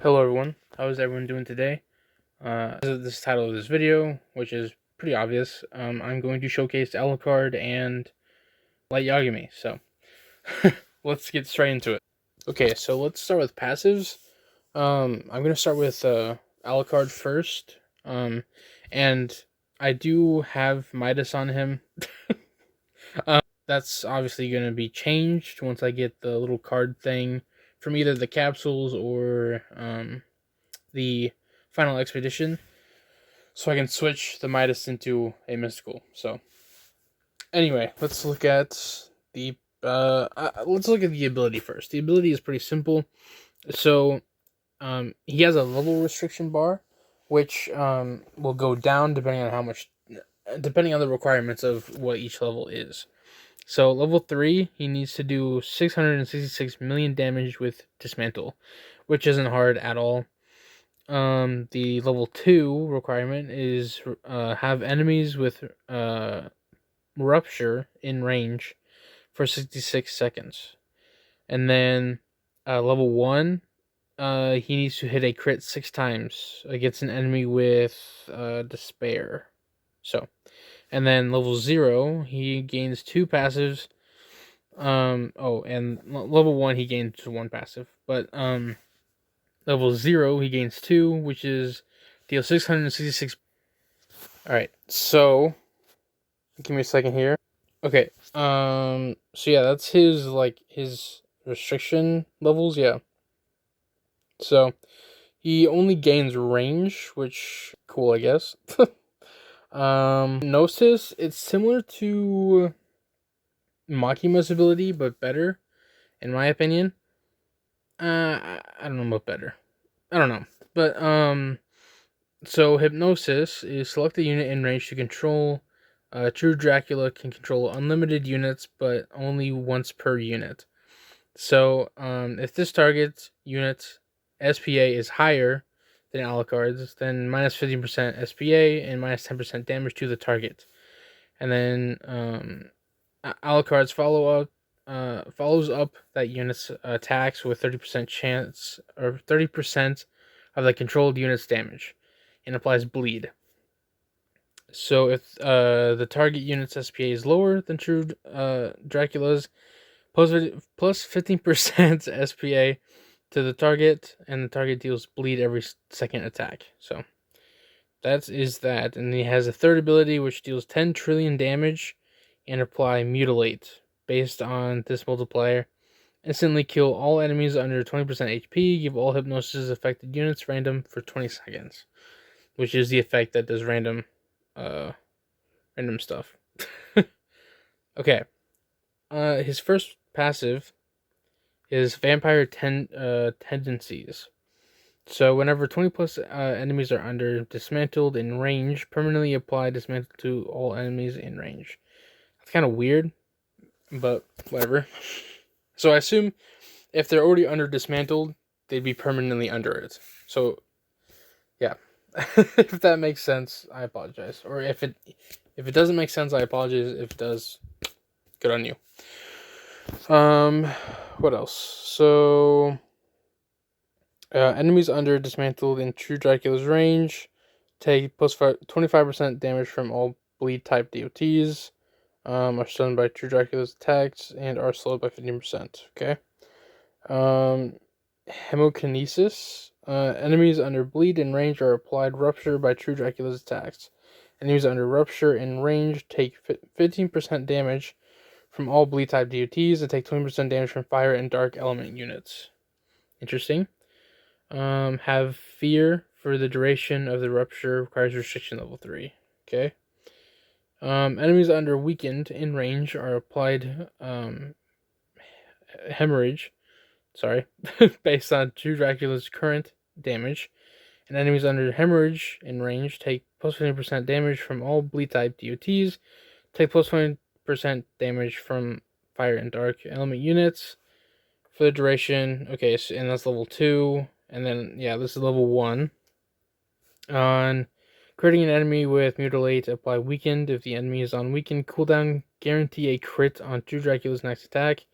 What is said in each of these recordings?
Hello everyone, how is everyone doing today? This is the title of this video, which is pretty obvious. I'm going to showcase Alucard and Light Yagami, so let's get straight into it. Okay, so let's start with passives. I'm going to start with Alucard first, and I do have Midas on him. That's obviously going to be changed once I get the little card thing from either the capsules or the final expedition, so I can switch the Midas into a mystical. So anyway, let's look at the ability first. The ability is pretty simple. So he has a level restriction bar, which will go down depending on the requirements of what each level is. So level 3, he needs to do 666 million damage with Dismantle, which isn't hard at all. The level 2 requirement is have enemies with Rupture in range for 66 seconds. And then level 1, he needs to hit a crit 6 times against an enemy with Despair. So, and then level 0, he gains 2 passives. And level 1, he gains 1 passive. But, level 0, he gains 2, which is deal 666. Alright, so give me a second here. Okay, so yeah, that's his restriction levels, yeah. So he only gains range, which cool, I guess. Gnosis, it's similar to Makima's ability, but better, in my opinion. I don't know about better. I don't know. But, so Hypnosis is select a unit in range to control. True Dracula can control unlimited units, but only once per unit. So, if this target unit's SPA is higher than Alucard's, then minus 15% SPA and minus 10% damage to the target. And then, Alucard's follows up that unit's attacks with 30% chance, or 30% of the controlled unit's damage, and applies bleed. So if the target unit's SPA is lower than True Dracula's, plus 15% SPA to the target, and the target deals bleed every second attack. So that is that. And he has a third ability which deals 10 trillion damage and apply Mutilate based on this multiplier. Instantly kill all enemies under 20% HP. Give all hypnosis affected units random for 20 seconds. Which is the effect that does random stuff. Okay. His first passive is Vampire Tendencies. So whenever 20 plus enemies are under dismantled in range, permanently apply dismantle to all enemies in range. That's kind of weird, but whatever. So I assume if they're already under dismantled, they'd be permanently under it. So yeah. If that makes sense, I apologize. Or if it doesn't make sense, I apologize. If it does, good on you. What else? So enemies under dismantled in True Dracula's range take plus 25% damage from all bleed type DOTs. Are stunned by True Dracula's attacks and are slowed by 15%. Okay. Hemokinesis. Enemies under bleed in range are applied Rupture by True Dracula's attacks. Enemies under Rupture in range take 15% damage from all bleed type DOTs and take 20% damage from fire and dark element units. Interesting. Have Fear for the duration of the Rupture, requires restriction level 3. Okay. Enemies under weakened in range are applied Hemorrhage. Based on True Dracula's current damage. And enemies under Hemorrhage in range take plus 20% damage from all bleed type DOTs, take plus 20% damage from fire and dark element units for the duration. Okay, so, and that's level 2. And then, yeah, this is level 1. On critting an enemy with Mutilate, apply Weakened. If the enemy is on Weakened cooldown, guarantee a crit on True Dracula's next attack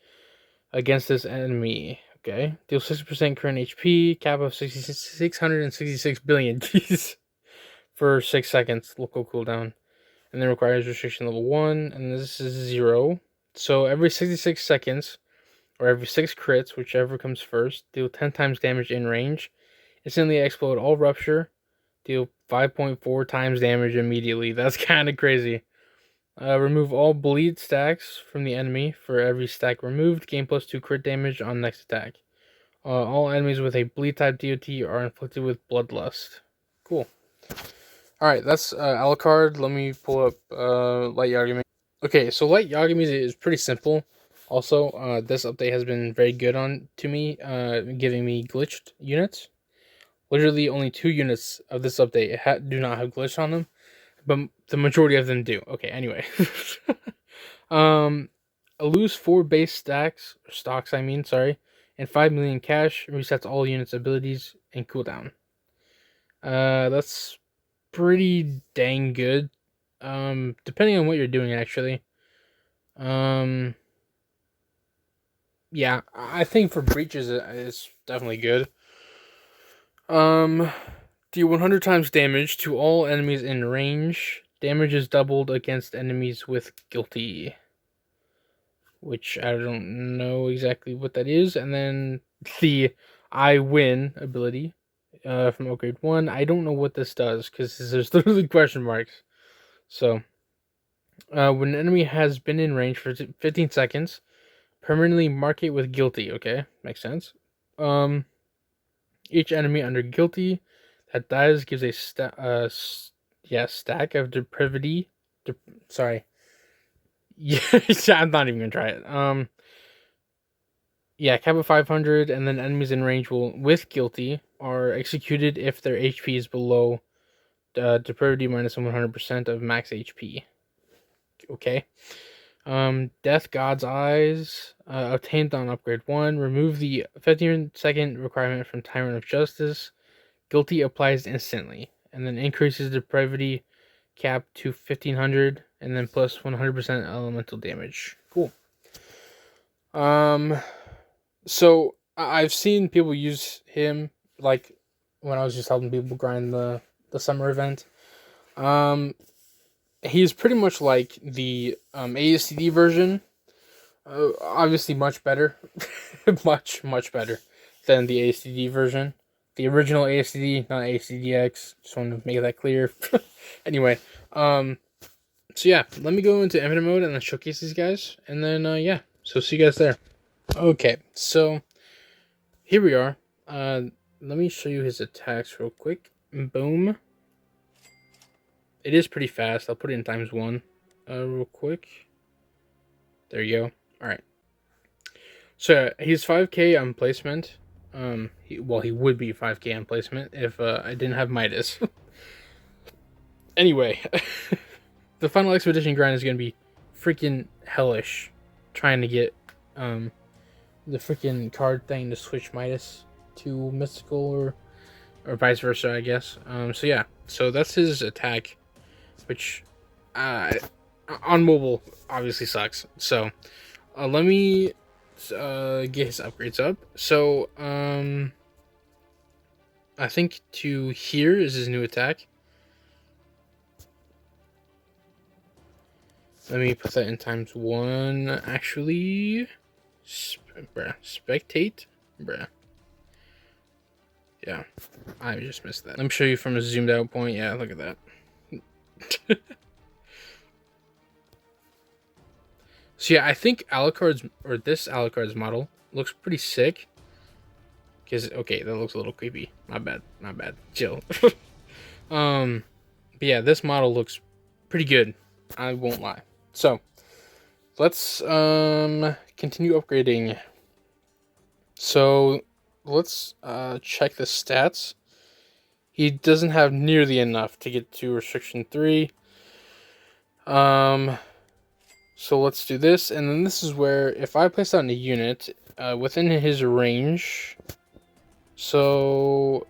against this enemy. Okay. Deal 60% current HP, cap of 666 billion. Jeez. For 6 seconds, local cooldown. And then requires restriction level 1, and this is 0. So every 66 seconds, or every 6 crits, whichever comes first, deal 10 times damage in range. Instantly explode all rupture. Deal 5.4 times damage immediately. That's kind of crazy. Remove all bleed stacks from the enemy. For every stack removed, gain +2 crit damage on next attack. All enemies with a bleed type DOT are inflicted with bloodlust. Cool. Alright, that's Alucard. Let me pull up Light Yagami. Okay, so Light Yagami is pretty simple. Also, this update has been very good to me, giving me glitched units. Literally only 2 units of this update do not have glitch on them, but the majority of them do. Okay, anyway. Lose 4 base stocks, and 5 million cash, resets all units' abilities and cooldown. That's pretty dang good. Depending on what you're doing, actually. Yeah, I think for breaches it's definitely good. Deal 100 times damage to all enemies in range. Damage is doubled against enemies with guilty, which I don't know exactly what that is. And then the I win ability from upgrade 1. I don't know what this does because there's literally question marks. So, when an enemy has been in range for 15 seconds, permanently mark it with guilty. Okay, makes sense. Each enemy under guilty that dies gives a stack of depravity. Sorry. Yeah, I'm not even gonna try it. Yeah, cap of 500, and then enemies in range with guilty are executed if their HP is below depravity minus 100% of max HP. Okay. Death God's Eyes, obtained on upgrade 1. Remove the 15-second requirement from Tyrant of Justice. Guilty applies instantly, and then increases depravity cap to 1500, and then plus 100% elemental damage. Cool. So I've seen people use him, like when I was just helping people grind the summer event. He's pretty much like the ASCD version. Obviously much better. much better than the ASCD version. The original ASCD, not ASCDX. Just want to make that clear. Anyway, so yeah, let me go into infinite mode and then showcase these guys. And then, yeah, so see you guys there. Okay, so here we are. Let me show you his attacks real quick. Boom. It is pretty fast. I'll put it in ×1 real quick. There you go. Alright. So, he's 5k on placement. He would be 5k on placement if I didn't have Midas. Anyway, the final expedition grind is going to be freaking hellish. Trying to get the freaking card thing to switch Midas to mystical or vice versa, I guess. So yeah, so that's his attack, which on mobile obviously sucks. So let me get his upgrades up. So I think to here is his new attack. Let me put that in ×1 actually. Spectate, bruh. Yeah, I just missed that. Let me show you from a zoomed out point. Yeah, look at that. So yeah, I think this Alucard's model looks pretty sick. Okay, that looks a little creepy. My bad. Chill. But yeah, this model looks pretty good. I won't lie. So let's continue upgrading. So let's check the stats. He doesn't have nearly enough to get to restriction 3. So let's do this, and then this is where if I place down a unit within his range, so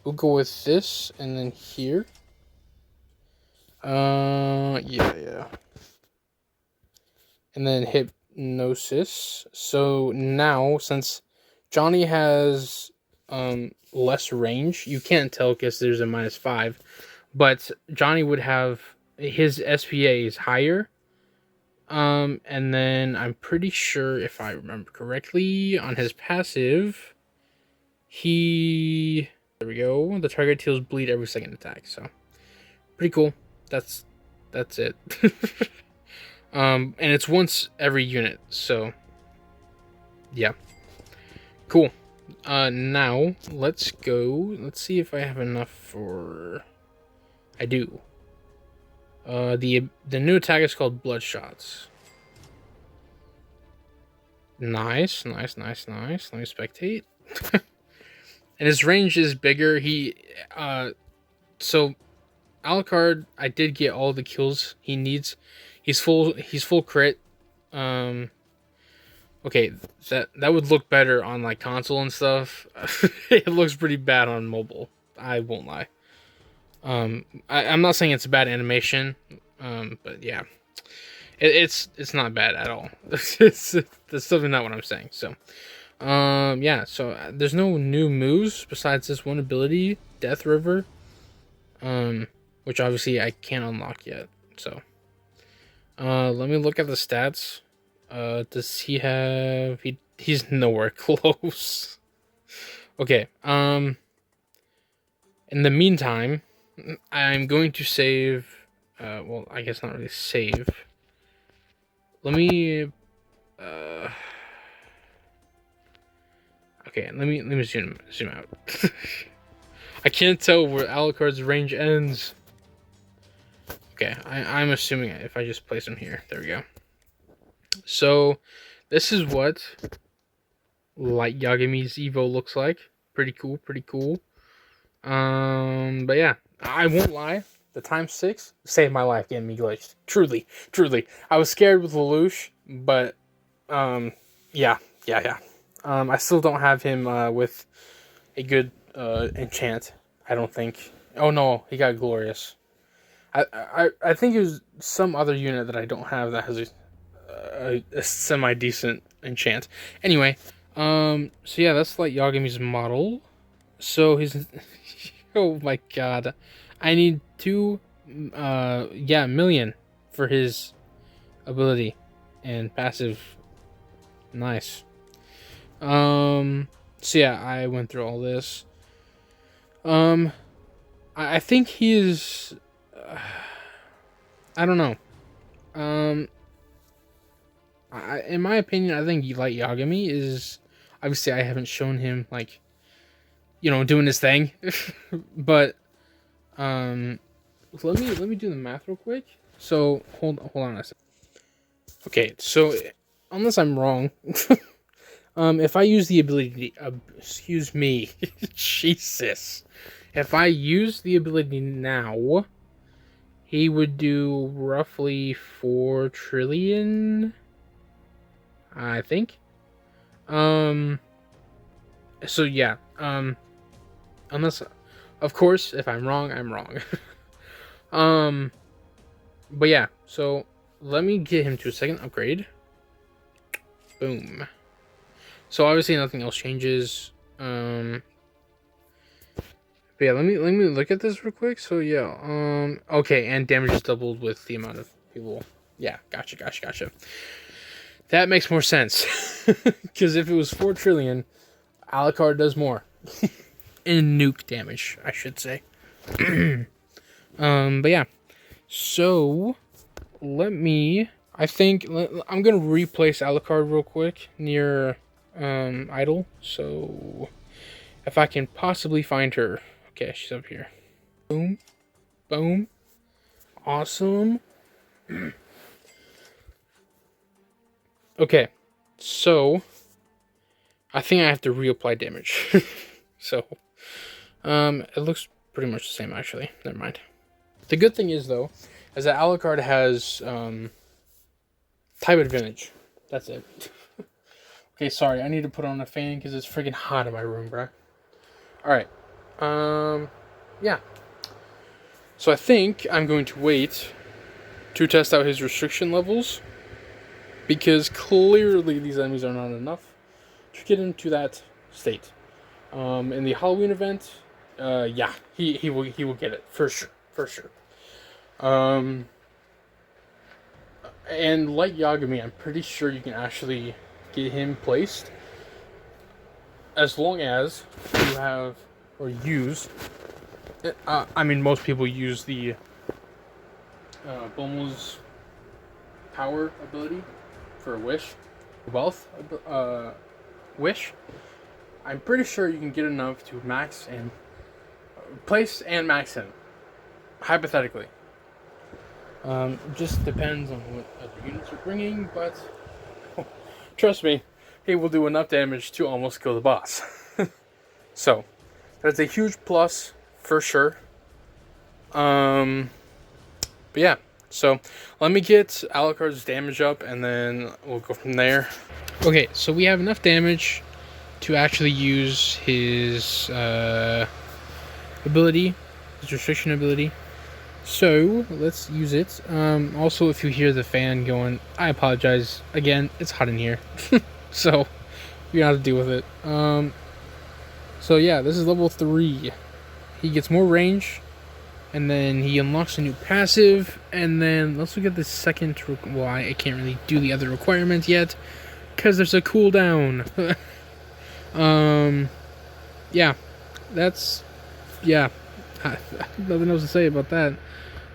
we'll go with this, and then here. Yeah. and then Hypnosis. So now, since Johnny has less range, you can't tell because there's a -5, but Johnny would have his SPA is higher. And then I'm pretty sure, if I remember correctly, on his passive, there we go. The target deals bleed every second attack. So pretty cool. That's it. And it's once every unit. So yeah, cool. Now let's go. Let's see if I have enough for. I do. The new attack is called Bloodshots. Nice. Let me spectate. And his range is bigger. So Alucard, I did get all the kills he needs. He's full crit. Okay, that would look better on like console and stuff. It looks pretty bad on mobile. I won't lie. I'm not saying it's a bad animation, but yeah, it's not bad at all. That's definitely not what I'm saying. So, yeah. So there's no new moves besides this one ability, Death River, which obviously I can't unlock yet. So, let me look at the stats. Does he have? He's nowhere close. Okay. In the meantime, I'm going to save. Well, I guess not really save. Let me. Okay, let me zoom out. I can't tell where Alucard's range ends. Okay, I'm assuming if I just place him here, there we go. So, this is what Light Yagami's Evo looks like. Pretty cool. But yeah, I won't lie. The ×6 saved my life getting me glitched. Truly. I was scared with Lelouch, but yeah. I still don't have him with a good enchant. I don't think. Oh no, he got Glorious. I think it was some other unit that I don't have that has a semi decent enchant. Anyway, so yeah, that's like Yagami's model. So his oh my god, I need 2 million for his ability and passive. Nice. So yeah, I went through all this. I think he is. I don't know. In my opinion, I think Light Yagami is. Obviously, I haven't shown him like, doing his thing, but let me do the math real quick. So hold on a second. Okay, so unless I'm wrong, if I use the ability, excuse me, Jesus, if I use the ability now, he would do roughly 4 trillion, I think. So yeah, unless, of course, if I'm wrong, I'm wrong. But yeah, so let me get him to a second upgrade. Boom. So obviously nothing else changes. But yeah, let me look at this real quick. So yeah, okay, and damage is doubled with the amount of people. Yeah, gotcha. That makes more sense. Because if it was 4 trillion, Alucard does more. In nuke damage, I should say. But yeah. So, I think I'm going to replace Alucard real quick near Idle. So, if I can possibly find her. Okay, she's up here. Boom. Awesome. Okay, so I think I have to reapply damage. So, it looks pretty much the same actually. Never mind. The good thing is though, is that Alucard has type advantage. That's it. Okay, sorry. I need to put on a fan because it's freaking hot in my room, bro. All right. Yeah. So I think I'm going to wait to test out his restriction levels. because clearly these enemies are not enough to get into that state. In the Halloween event, yeah, he will get it for sure. And like Yagami, I'm pretty sure you can actually get him placed as long as you have or use. I mean, most people use the Bomo's power ability for a wish, wealth wish. I'm pretty sure you can get enough to max and place and max him, hypothetically. Just depends on what other units are bringing, but trust me, he will do enough damage to almost kill the boss. So, that's a huge plus for sure. But yeah, so let me get Alucard's damage up and then we'll go from there. Okay, so we have enough damage to actually use his ability, his restriction ability. So let's use it. Also, if you hear the fan going, I apologize. Again, it's hot in here, so you have to deal with it. So yeah, this is level 3. He gets more range, and then he unlocks a new passive. And then let's look at the second. Well, I can't really do the other requirement yet because there's a cooldown. Yeah, that's nothing else to say about that.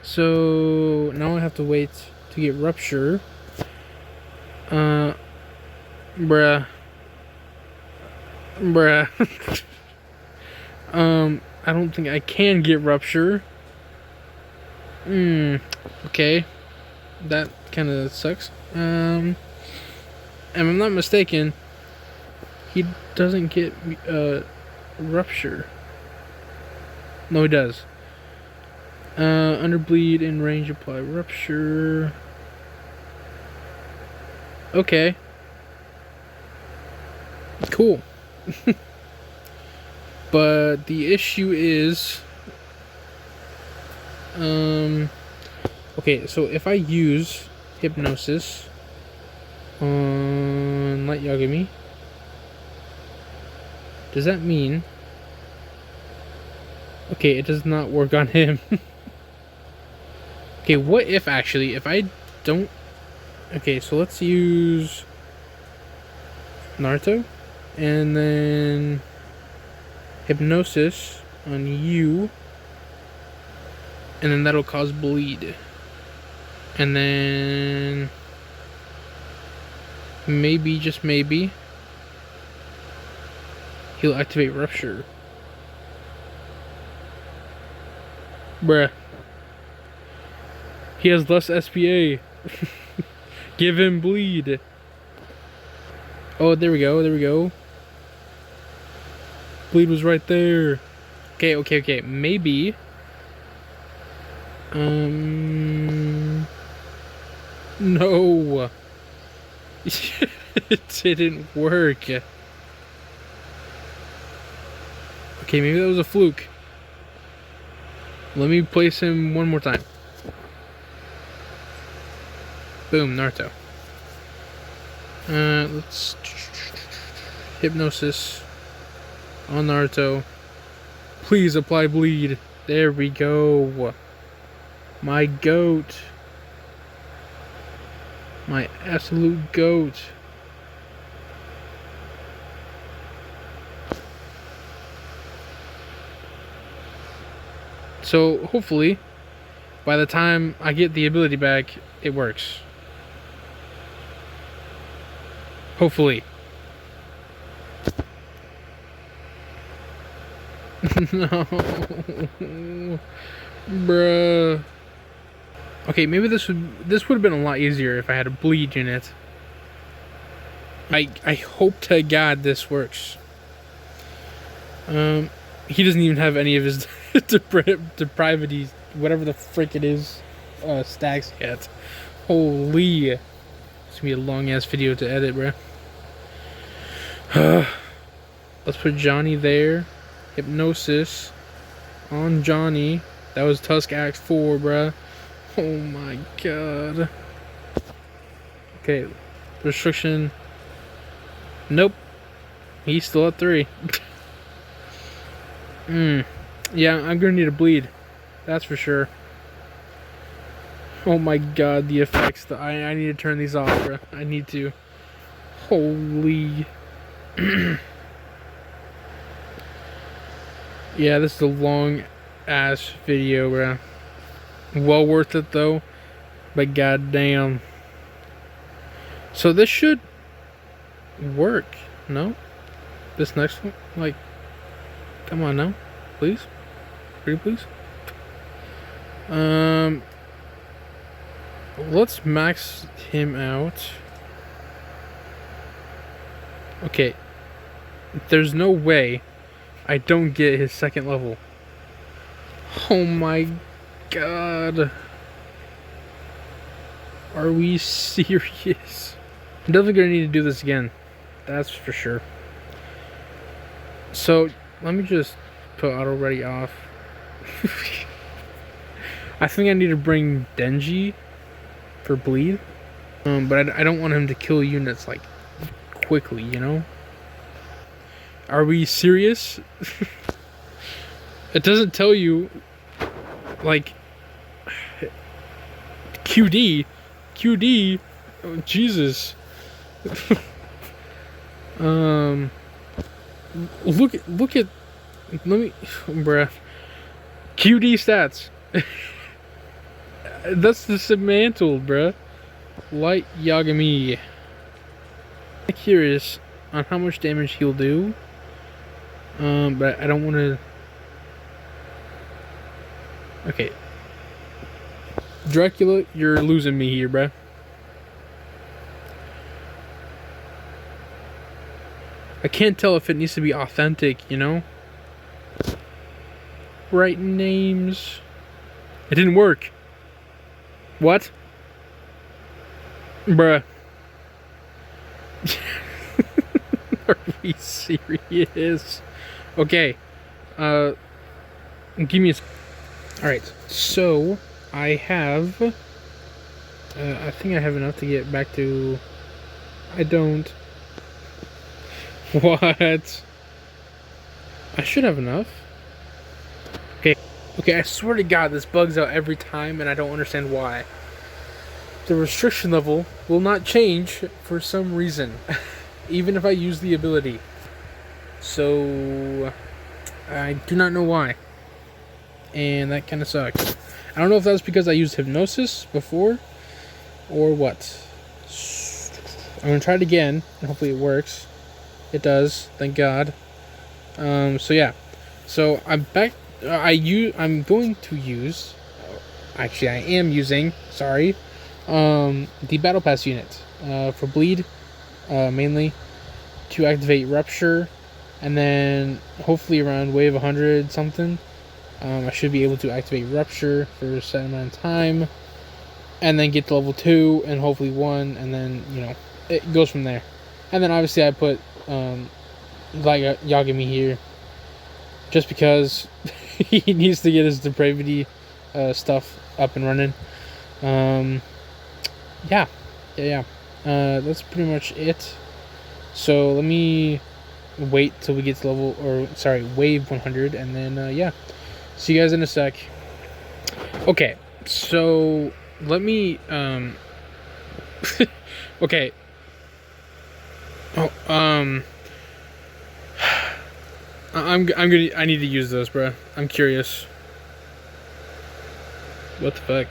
So now I have to wait to get rupture. Bruh. I don't think I can get rupture. Okay. That kind of sucks. And if I'm not mistaken, he doesn't get rupture. No, he does. Under bleed in range, apply rupture. Okay. Cool. But the issue is, okay, so if I use hypnosis on Light Yagami, does that mean, okay, it does not work on him. Okay, what if actually, if I don't, okay, so let's use Naruto, and then hypnosis on you, and then that'll cause bleed, and then maybe, just maybe, he'll activate rupture. Bruh. He has less SPA. Give him bleed. Oh, there we go. Bleed was right there. Okay. Maybe. No. It didn't work. Okay, maybe that was a fluke. Let me place him one more time. Boom, Naruto. Let's hypnosis on Naruto. Please apply bleed. There we go. My goat. My absolute goat. So hopefully, by the time I get the ability back, it works. Hopefully. No. Bruh. Okay, maybe this would have been a lot easier if I had a bleed unit. I hope to God this works. He doesn't even have any of his depravities, whatever the frick it is, stacks yet. Holy. It's gonna be a long ass video to edit, bruh. Let's put Johnny there. Hypnosis on Johnny. That was Tusk Axe 4, bruh. Oh my god. Okay, Restriction. Nope. He's still at 3. Yeah, I'm gonna need a bleed. That's for sure. Oh my god, the effects. I need to turn these off, bro. I need to. Holy. Yeah, this is a long ass video, bro. Well worth it though. But goddamn. So this should work, no? This next one? Like, come on now. Please? Pretty please? Let's max him out. Okay. There's no way I don't get his second level. Oh my god. Are we serious? I'm definitely gonna need to do this again. That's for sure. So, let me just put auto ready off. I think I need to bring Denji for bleed. But I don't want him to kill units like quickly, you know? Are we serious? It doesn't tell you like QD, oh, Jesus. Look at let me, bruh. QD stats. That's dismantled, bruh. Light Yagami. I'm curious on how much damage he'll do. But I don't want to. Okay. Dracula, you're losing me here, bruh. I can't tell if it needs to be authentic, you know? Right names. It didn't work. What? Bruh. Are we serious? Okay. Give me a... Alright, so... I have... I think I have enough to get back to... I don't... What? I should have enough. Okay. Okay, I swear to God, this bugs out every time, and I don't understand why. The restriction level will not change for some reason, even if I use the ability. So, I do not know why. And that kind of sucks. I don't know if that's because I used hypnosis before, or what. I'm going to try it again, and hopefully it works. It does, thank God. So yeah. So I'm back. I'm going to use. Actually, I am using. Sorry. The battle pass unit. For bleed, mainly, to activate rupture, and then hopefully around wave 100 something, I should be able to activate rupture for a set amount of time, and then get to level 2 and hopefully 1, and then it goes from there. And then obviously I put like Yagami here, just because he needs to get his depravity stuff up and running. Yeah. That's pretty much it. So let me wait till we get to wave 100, and then yeah, see you guys in a sec. Okay, so let me okay. I need to use this, bro. I'm curious. What the fuck?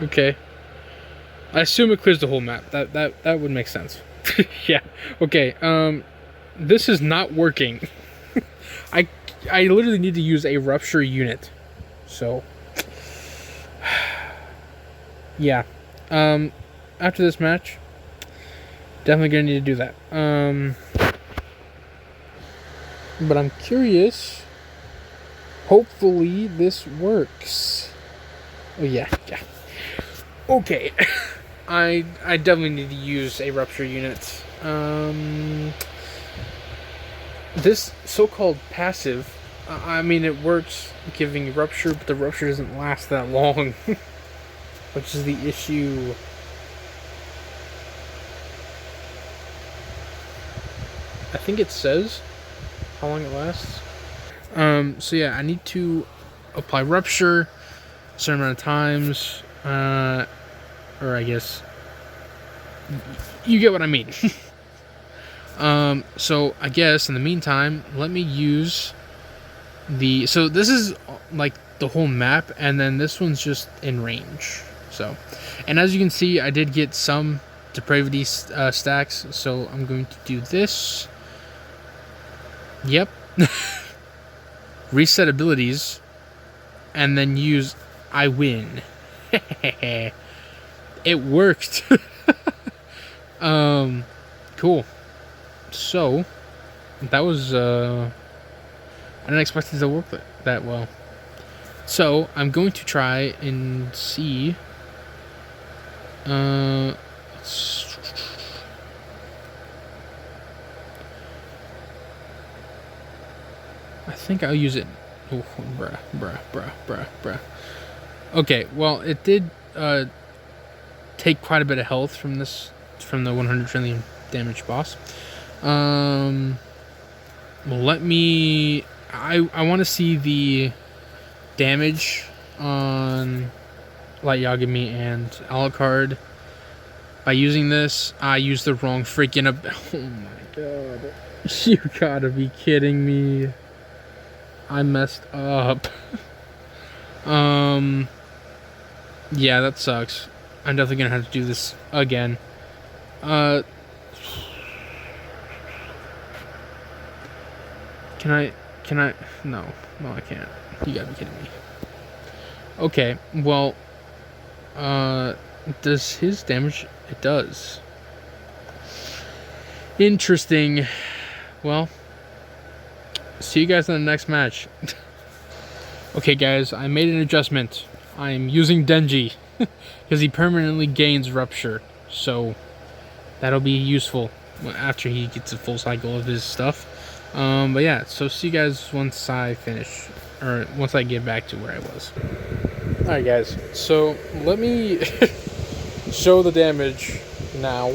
Okay. I assume it clears the whole map. That would make sense. Yeah. Okay. This is not working. I literally need to use a rupture unit. So yeah. After this match, definitely gonna need to do that. But I'm curious. Hopefully this works. Oh yeah. Okay. I definitely need to use a rupture unit. This so-called passive, I mean, it works giving rupture, but the rupture doesn't last that long, which is the issue. I think it says how long it lasts. So yeah, I need to apply rupture a certain amount of times, or I guess you get what I mean. So I guess in the meantime, let me use so this is like the whole map, and then this one's just in range. So, and as you can see, I did get some depravity stacks, so I'm going to do this. Yep. Reset abilities, and then use I win. It worked. Cool. So that was I didn't expect it to work that well. So I'm going to try and see. I think I'll use it. Oh, bruh. Okay, well, it did take quite a bit of health from the 100 trillion damage boss. Let me. I want to see the damage on like Yagami and Alucard. By using this, I used the wrong freaking. Oh my god! You gotta be kidding me! I messed up. Yeah, that sucks. I'm definitely gonna have to do this again. Can I? No, I can't. You gotta be kidding me. Okay, well, does his damage? It does. Interesting. Well, see you guys in the next match. Okay, guys, I made an adjustment. I'm using Denji because he permanently gains rupture, so that'll be useful after he gets a full cycle of his stuff. But yeah, so see you guys once I finish, or once I get back to where I was. Alright guys, so let me show the damage now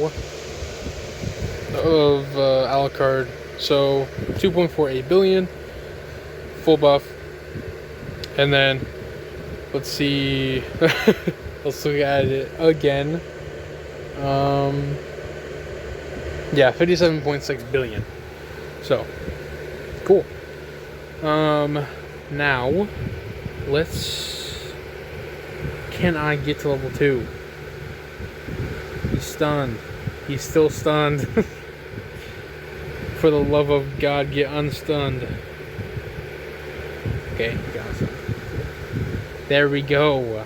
of Alucard. So 2.48 billion, full buff, and then let's see, let's look at it again. Yeah, 57.6 billion. So cool. Now can I get to level 2? He's stunned. He's still stunned. For the love of God, get unstunned. Okay, got unstunned. There we go.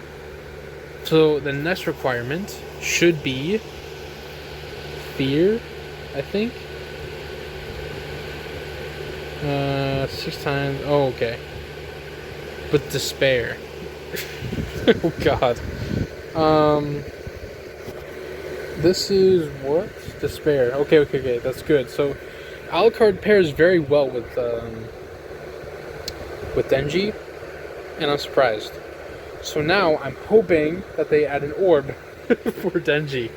So the next requirement should be fear, I think. 6 times. Oh, okay. But despair. Oh God. This is what? Despair. Okay. That's good. So Alucard pairs very well with Denji, and I'm surprised. So now I'm hoping that they add an orb for Denji.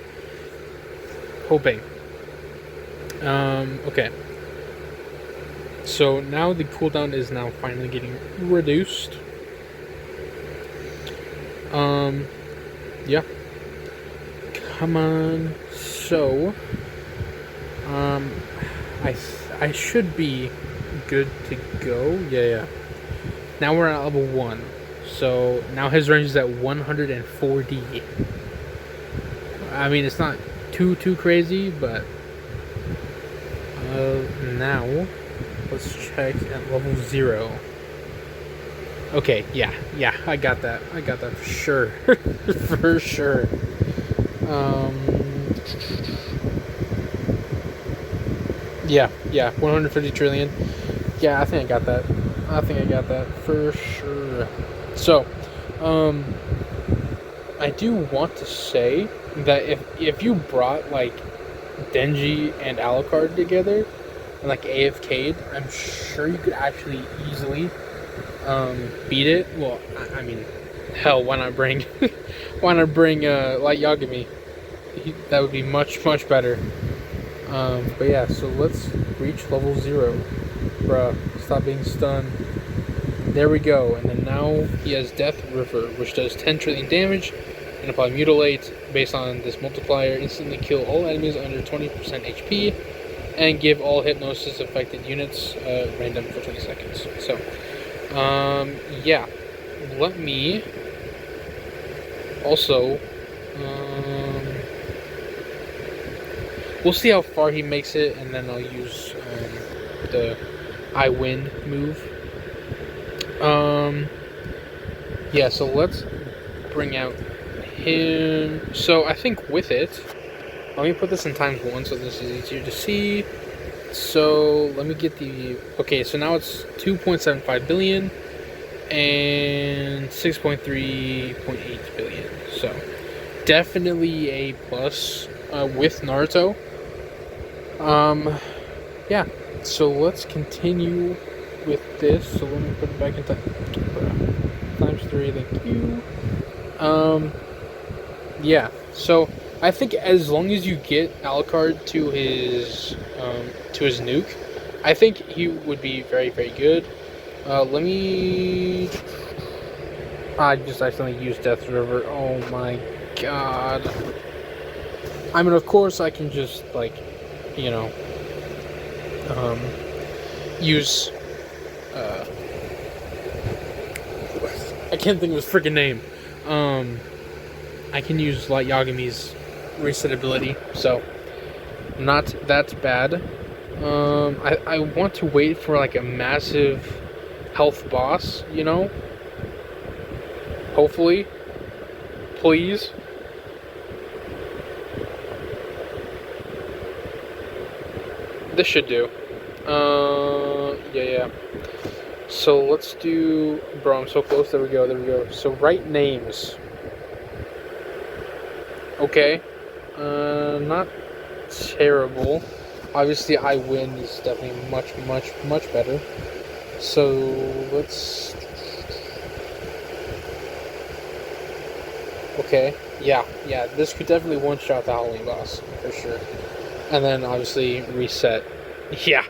Hoping. Okay. So now the cooldown is now finally getting reduced. Yeah. Come on. So, I should be good to go. Yeah. Now we're at level 1. So now his range is at 140. I mean, it's not too crazy, but now let's check at level 0. Okay, yeah, I got that for sure. For sure. Yeah, 150 trillion. Yeah, I think I got that for sure. So, I do want to say that if you brought like Denji and Alucard together and like AFK'd, I'm sure you could actually easily beat it. Well, I mean, hell, why not bring like Yagami? That would be much better. But yeah, so let's reach level 0. Bruh, stop being stunned. There we go, and then now he has Death River, which does 10 trillion damage, and upon Mutilate, based on this multiplier, instantly kill all enemies under 20% HP, and give all Hypnosis affected units random for 20 seconds. So, yeah, let me also, we'll see how far he makes it, and then I'll use the I Win move. Yeah, so let's bring out him. So I think with it, let me put this in ×1 so this is easier to see. So let me get the, okay, so now it's 2.75 billion and 6.3.8 billion. So definitely a plus with Naruto. Yeah, so let's continue with this. So let me put it back in ×3, thank you. Yeah, so I think as long as you get Alucard to his nuke, I think he would be very, very good. Let me, I just accidentally used Death River. Oh my god. I mean, of course I can just, like, you know, use, I can't think of his freaking name. I can use like Yagami's reset ability, so not that bad. I want to wait for like a massive health boss, you know? Hopefully. Please. This should do. Yeah. So let's do, bro, I'm so close. There we go. So write names. Okay. Not terrible. Obviously, I Win is definitely much better. So let's. Okay. Yeah. This could definitely one-shot the Halloween boss for sure. And then obviously reset. Yeah,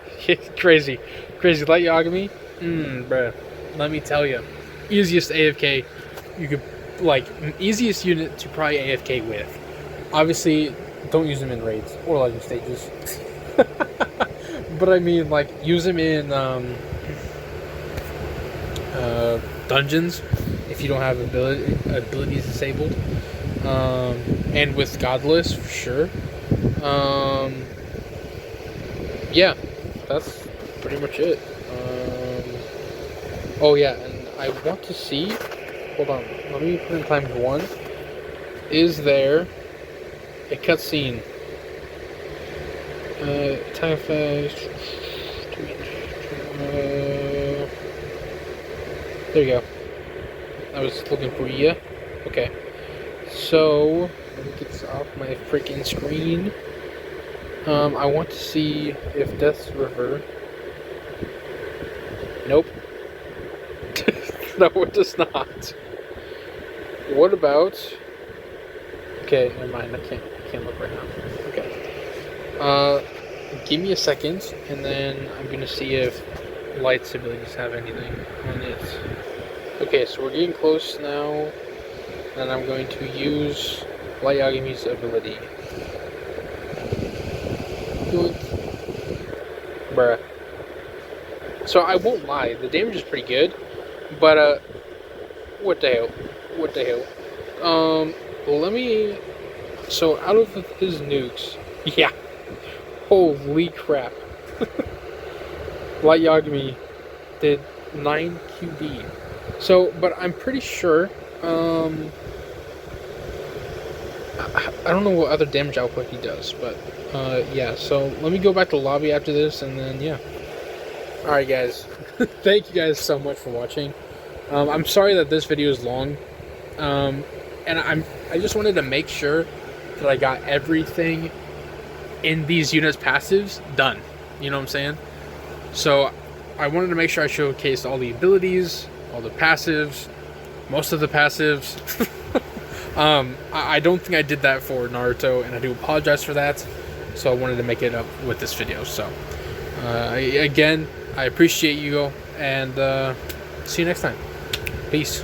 crazy. Like Yagami. Bruh. Let me tell you, easiest AFK you could, like, easiest unit to probably AFK with. Obviously, don't use them in raids or legend stages. But I mean, like, use them in dungeons if you don't have abilities disabled. And with Godless for sure. Yeah, that's pretty much it. Oh yeah, and I want to see. Hold on, let me put in ×1. Is there a cutscene? Time phase. There you go. I was looking for you. Okay. So let me get this off my freaking screen. I want to see if Death's River. Nope. No, it does not. What about? Okay, never mind. I can't look right now. Okay. Give me a second, and then I'm gonna see if Light's abilities have anything on it. Okay, so we're getting close now. And I'm going to use Light Yagami's ability. Do it. Bruh. So I won't lie, the damage is pretty good, but what the hell? Let me. So out of his nukes, yeah. Holy crap! Light Yagami did 9 QD. So, but I'm pretty sure. I don't know what other damage output he does, but yeah. So let me go back to lobby after this, and then yeah. All right, guys. Thank you guys so much for watching. I'm sorry that this video is long, and I just wanted to make sure that I got everything in these units' passives done. You know what I'm saying? So I wanted to make sure I showcased all the abilities, all the passives, most of the passives. I don't think I did that for Naruto, and I do apologize for that. so I wanted to make it up with this video. So again, I appreciate you, and see you next time. Peace.